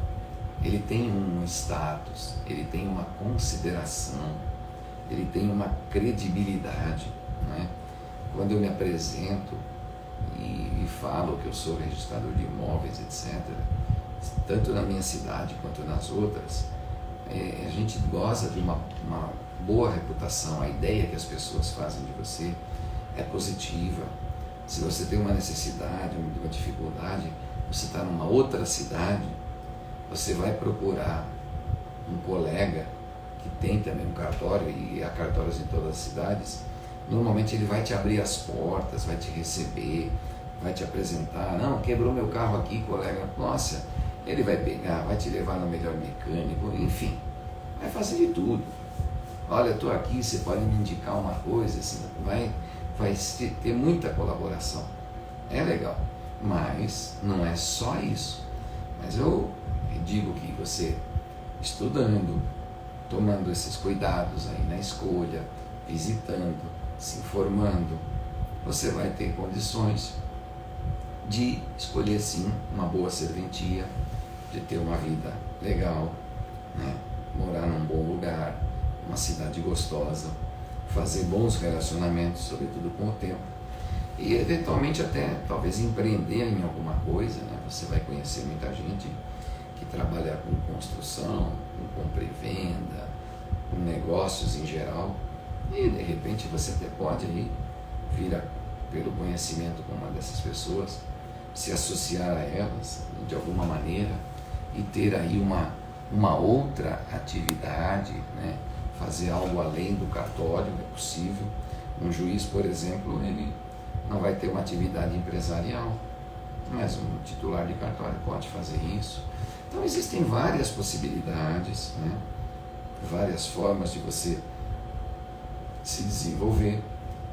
S1: ele tem um status, ele tem uma consideração, ele tem uma credibilidade, né? Quando eu me apresento e falo que eu sou registrador de imóveis, etc., tanto na minha cidade quanto nas outras, a gente goza de uma boa reputação, a ideia que as pessoas fazem de você é positiva. Se você tem uma necessidade, uma dificuldade, você está numa outra cidade, você vai procurar um colega que tem também um cartório, e há cartórios em todas as cidades. Normalmente ele vai te abrir as portas, vai te receber, vai te apresentar. Não, quebrou meu carro aqui, colega. Nossa, ele vai pegar, vai te levar no melhor mecânico, enfim, vai fazer de tudo. Olha, eu estou aqui, você pode me indicar uma coisa, assim, vai ter muita colaboração. É legal, mas não é só isso. Mas eu digo que você, estudando, tomando esses cuidados aí na escolha, visitando, se informando, você vai ter condições de escolher sim uma boa serventia, de ter uma vida legal, né? Morar num bom lugar, uma cidade gostosa, fazer bons relacionamentos, sobretudo com o tempo, e eventualmente até talvez empreender em alguma coisa, né? Você vai conhecer muita gente que trabalha com construção, com compra e venda, com negócios em geral, e de repente você até pode aí vir pelo conhecimento com uma dessas pessoas, se associar a elas de alguma maneira e ter aí uma outra atividade, né? Fazer algo além do cartório, é possível. Um juiz, por exemplo, ele não vai ter uma atividade empresarial, mas um titular de cartório pode fazer isso. Então existem várias possibilidades, né? Várias formas de você se desenvolver,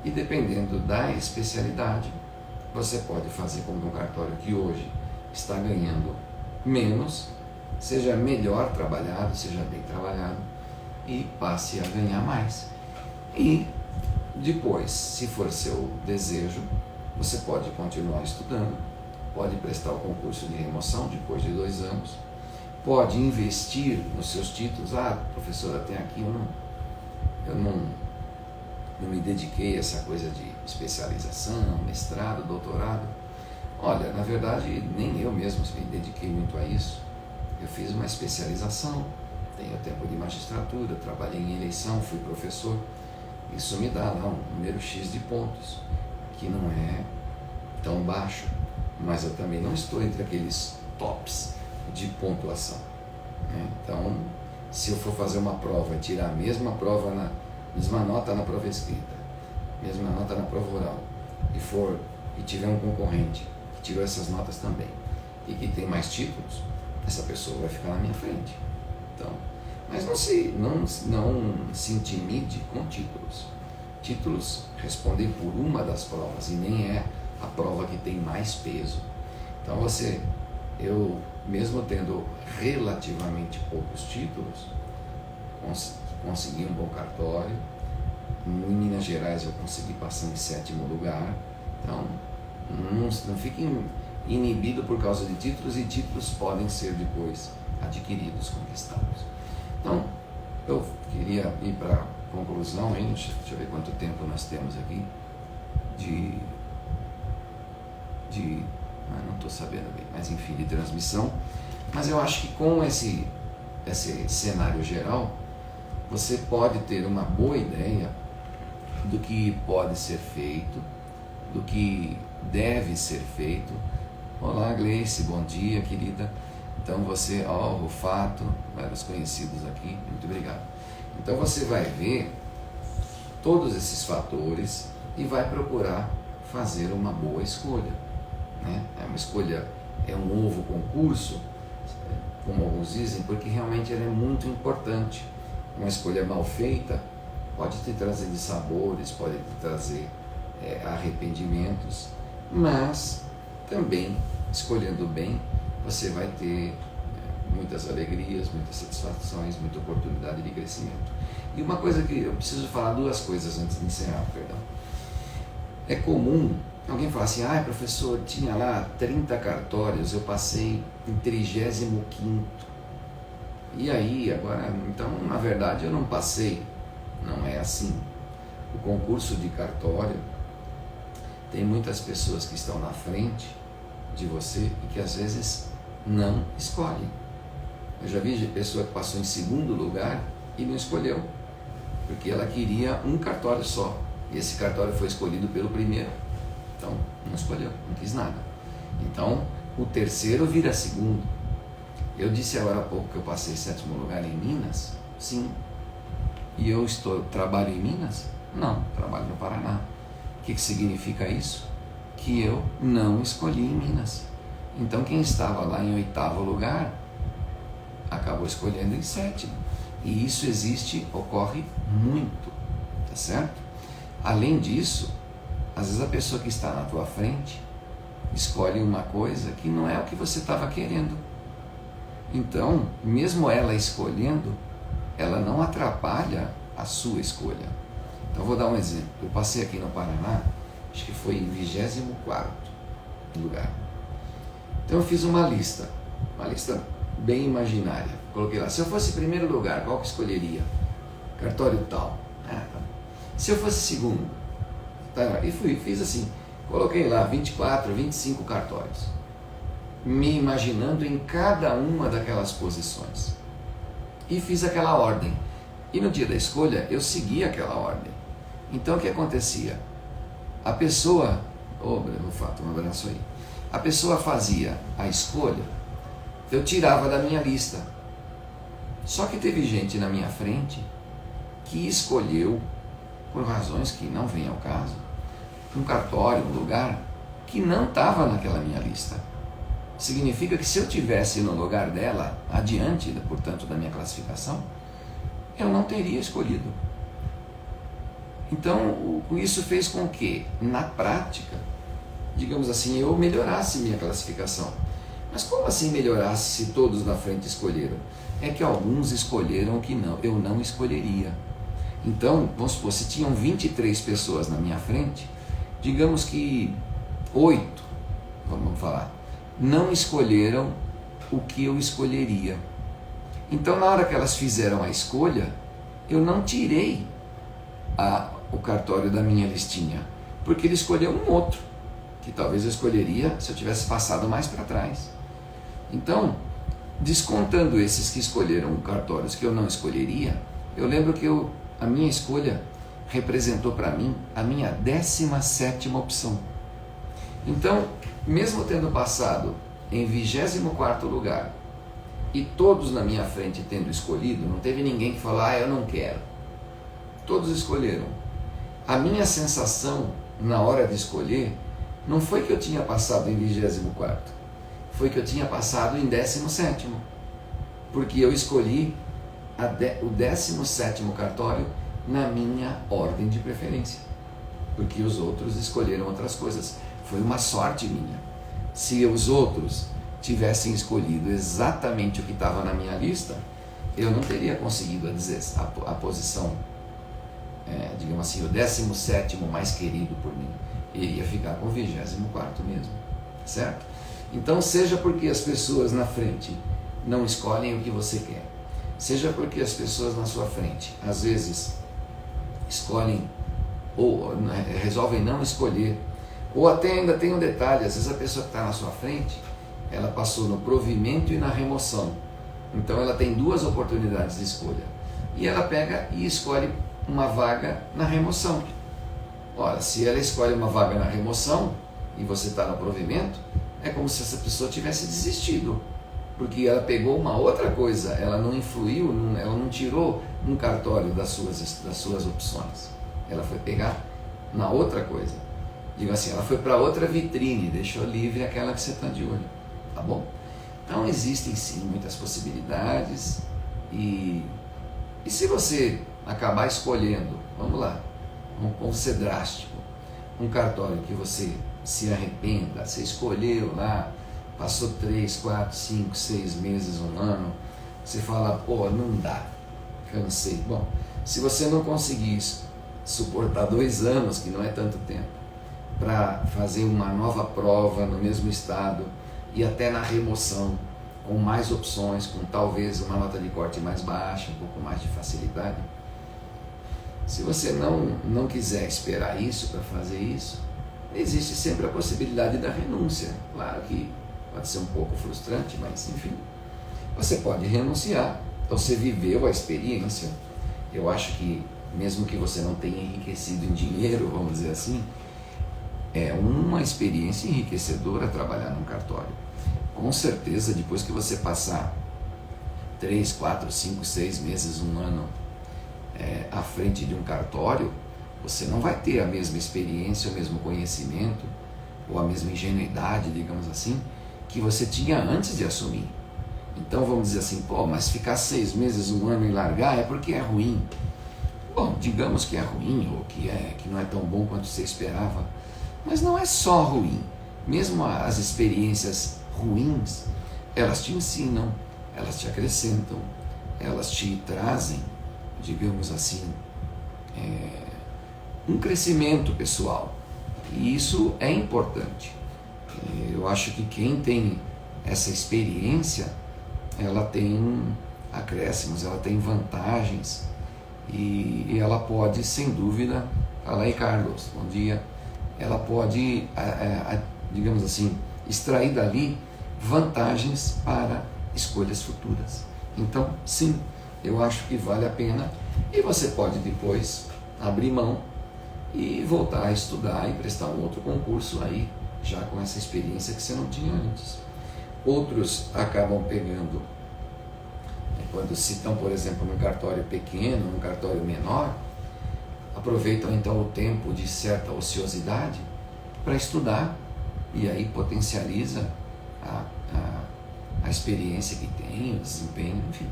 S1: e dependendo da especialidade, você pode fazer como um cartório que hoje está ganhando menos, seja melhor trabalhado, seja bem trabalhado, e passe a ganhar mais. E depois, se for seu desejo, você pode continuar estudando, pode prestar o concurso de remoção depois de 2 anos, pode investir nos seus títulos. Ah, professor, até aqui eu não me dediquei a essa coisa de especialização, mestrado, doutorado. Olha, na verdade, nem eu mesmo me dediquei muito a isso. Eu fiz uma especialização, tenho tempo de magistratura, trabalhei em eleição, fui professor. Isso me dá lá um número X de pontos, que não é tão baixo, mas eu também não estou entre aqueles tops de pontuação, né? Então, se eu for fazer uma prova e tirar a mesma prova, mesma nota na prova escrita, mesma nota na prova oral, e tiver um concorrente que tirou essas notas também e que tem mais títulos, essa pessoa vai ficar na minha frente. Então, mas não se intimide com títulos. Títulos respondem por uma das provas e nem é a prova que tem mais peso. Então eu mesmo tendo relativamente poucos títulos, consegui um bom cartório. Em Minas Gerais eu consegui passar em 7º lugar. Então não fiquem inibidos por causa de títulos, e títulos podem ser depois adquiridos, conquistados. Então eu queria ir para a conclusão, hein? Deixa eu ver quanto tempo nós temos aqui não estou sabendo bem, mas enfim, de transmissão. Mas eu acho que com esse cenário geral, você pode ter uma boa ideia do que pode ser feito, do que deve ser feito. Olá, Gleice, bom dia, querida. Então você, Rufato, vários conhecidos aqui, muito obrigado. Então você vai ver todos esses fatores e vai procurar fazer uma boa escolha, né? É uma escolha, é um ovo concurso, como alguns dizem, porque realmente ela é muito importante. Uma escolha mal feita pode te trazer dissabores, pode te trazer arrependimentos, mas também, escolhendo bem, você vai ter muitas alegrias, muitas satisfações, muita oportunidade de crescimento. E uma coisa que eu preciso falar, 2 coisas antes de encerrar, perdão. É comum alguém falar assim: professor, tinha lá 30 cartórios, eu passei em 35º. E aí, agora, então, na verdade, eu não passei. Não é assim. O concurso de cartório tem muitas pessoas que estão na frente de você e que às vezes não escolhem. Eu já vi pessoa que passou em 2º lugar e não escolheu, porque ela queria um cartório só, e esse cartório foi escolhido pelo primeiro, então não escolheu, não quis nada. Então o terceiro vira segundo. Eu disse agora há pouco que eu passei 7º lugar em Minas, sim, e eu trabalho em Minas? Não, trabalho no Paraná. O que significa isso? Que eu não escolhi em Minas. Então quem estava lá em 8º lugar acabou escolhendo em 7º. E isso ocorre muito, tá certo? Além disso, às vezes a pessoa que está na tua frente escolhe uma coisa que não é o que você estava querendo. Então, mesmo ela escolhendo, ela não atrapalha a sua escolha. Então, vou dar um exemplo. Eu passei aqui no Paraná, acho que foi em 24º lugar. Então, eu fiz uma lista bem imaginária. Coloquei lá, se eu fosse primeiro lugar, qual que escolheria? Cartório tal. Tá. Se eu fosse segundo, tá? E fiz assim, coloquei lá 24, 25 cartórios, me imaginando em cada uma daquelas posições. E fiz aquela ordem. E no dia da escolha, eu segui aquela ordem. Então, o que acontecia? A pessoa... um abraço aí. A pessoa fazia a escolha, eu tirava da minha lista. Só que teve gente na minha frente que escolheu, por razões que não vêm ao caso, um cartório, um lugar que não estava naquela minha lista. Significa que se eu tivesse no lugar dela, adiante, portanto, da minha classificação, eu não teria escolhido. Então, isso fez com que, na prática, digamos assim, eu melhorasse minha classificação. Mas como assim melhorasse se todos na frente escolheram? É que alguns escolheram que eu não escolheria. Então, vamos supor, se tinham 23 pessoas na minha frente, digamos que 8, vamos falar, não escolheram o que eu escolheria. Então, na hora que elas fizeram a escolha, eu não tirei o cartório da minha listinha, porque ele escolheu um outro, que talvez eu escolheria se eu tivesse passado mais para trás. Então, descontando esses que escolheram cartórios que eu não escolheria, eu lembro que a minha escolha representou para mim a minha 17ª opção. Então, mesmo tendo passado em 24º lugar e todos na minha frente tendo escolhido, não teve ninguém que falou, eu não quero. Todos escolheram. A minha sensação na hora de escolher não foi que eu tinha passado em 24º, foi que eu tinha passado em 17º, porque eu escolhi o 17º cartório na minha ordem de preferência, porque os outros escolheram outras coisas. Foi uma sorte minha. Se os outros tivessem escolhido exatamente o que estava na minha lista, eu não teria conseguido a posição, digamos assim, o 17º mais querido por mim. Ele ia ficar com o 24º mesmo, certo? Então, seja porque as pessoas na frente não escolhem o que você quer, seja porque as pessoas na sua frente, às vezes, escolhem ou resolvem não escolher, ou até ainda tem um detalhe, às vezes a pessoa que está na sua frente, ela passou no provimento e na remoção, então ela tem 2 oportunidades de escolha, e ela pega e escolhe uma vaga na remoção. Ora, se ela escolhe uma vaga na remoção e você está no provimento, é como se essa pessoa tivesse desistido, porque ela pegou uma outra coisa, ela não influiu, ela não tirou um cartório das suas opções, ela foi pegar na outra coisa. Digo assim, ela foi para outra vitrine, deixou livre aquela que você está de olho, tá bom? Então existem sim muitas possibilidades, e se você acabar escolhendo, vamos lá, vamos ser drástico, um cartório que você se arrependa, você escolheu lá, passou 3, 4, 5, 6 meses, 1 ano, você fala, não dá, cansei. Bom, se você não conseguir suportar 2 anos, que não é tanto tempo, para fazer uma nova prova no mesmo estado e até na remoção, com mais opções, com talvez uma nota de corte mais baixa, um pouco mais de facilidade, se você não quiser esperar isso para fazer isso, existe sempre a possibilidade da renúncia. Claro que pode ser um pouco frustrante, mas enfim, você pode renunciar Então você viveu a experiência. Eu acho que mesmo que você não tenha enriquecido em dinheiro, vamos dizer assim, é uma experiência enriquecedora trabalhar num cartório. Com certeza, depois que você passar 3, 4, 5, 6 meses, um ano à frente de um cartório, você não vai ter a mesma experiência, o mesmo conhecimento, ou a mesma ingenuidade, digamos assim, que você tinha antes de assumir. Então vamos dizer assim, pô, mas ficar 6 meses, um ano e largar é porque é ruim. Bom, digamos que é ruim, ou que não é tão bom quanto você esperava, mas não é só ruim. Mesmo as experiências ruins, elas te ensinam, elas te acrescentam, elas te trazem, digamos assim, um crescimento pessoal. E isso é importante. Eu acho que quem tem essa experiência, ela tem acréscimos, ela tem vantagens e ela pode, sem dúvida, fala aí Carlos, bom dia, ela pode, digamos assim, extrair dali vantagens para escolhas futuras. Então, sim, eu acho que vale a pena e você pode depois abrir mão e voltar a estudar e prestar um outro concurso aí, já com essa experiência que você não tinha antes. Outros acabam pegando, quando se estão, por exemplo, num cartório pequeno, num cartório menor, aproveitam então o tempo de certa ociosidade para estudar e aí potencializa a experiência que tem, o desempenho, enfim.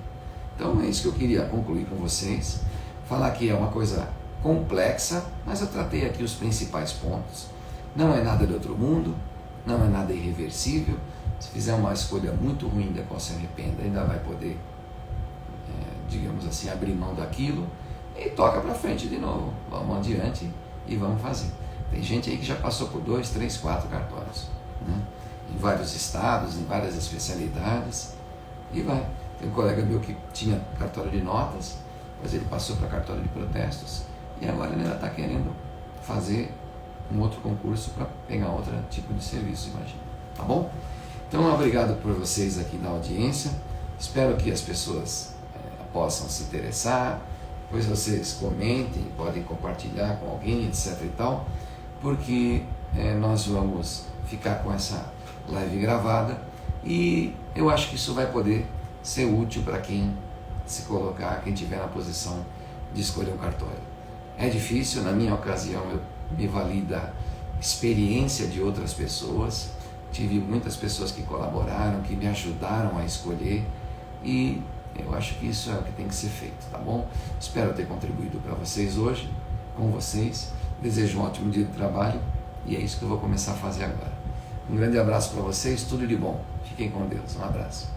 S1: Então é isso que eu queria concluir com vocês, falar que é uma coisa complexa, mas eu tratei aqui os principais pontos. Não é nada de outro mundo, não é nada irreversível. Se fizer uma escolha muito ruim da qual se arrependa, ainda vai poder, digamos assim, abrir mão daquilo e toca para frente de novo. Vamos adiante e vamos fazer. Tem gente aí que já passou por 2, 3, 4 cartórios, né? Em vários estados, em várias especialidades, e vai. Tem um colega meu que tinha cartório de notas, mas ele passou para cartório de protestos e agora ele ainda está querendo fazer um outro concurso para pegar outro tipo de serviço, imagina. Tá bom? Então, obrigado por vocês aqui da audiência. Espero que as pessoas possam se interessar. Depois vocês comentem, podem compartilhar com alguém, etc e tal, porque nós vamos ficar com essa live gravada e eu acho que isso vai poder ser útil para quem se colocar, quem estiver na posição de escolher um cartório. É difícil, na minha ocasião eu me vali da experiência de outras pessoas, tive muitas pessoas que colaboraram, que me ajudaram a escolher e eu acho que isso é o que tem que ser feito, tá bom? Espero ter contribuído para vocês hoje, com vocês, desejo um ótimo dia de trabalho e é isso que eu vou começar a fazer agora. Um grande abraço para vocês, tudo de bom, fiquem com Deus, um abraço.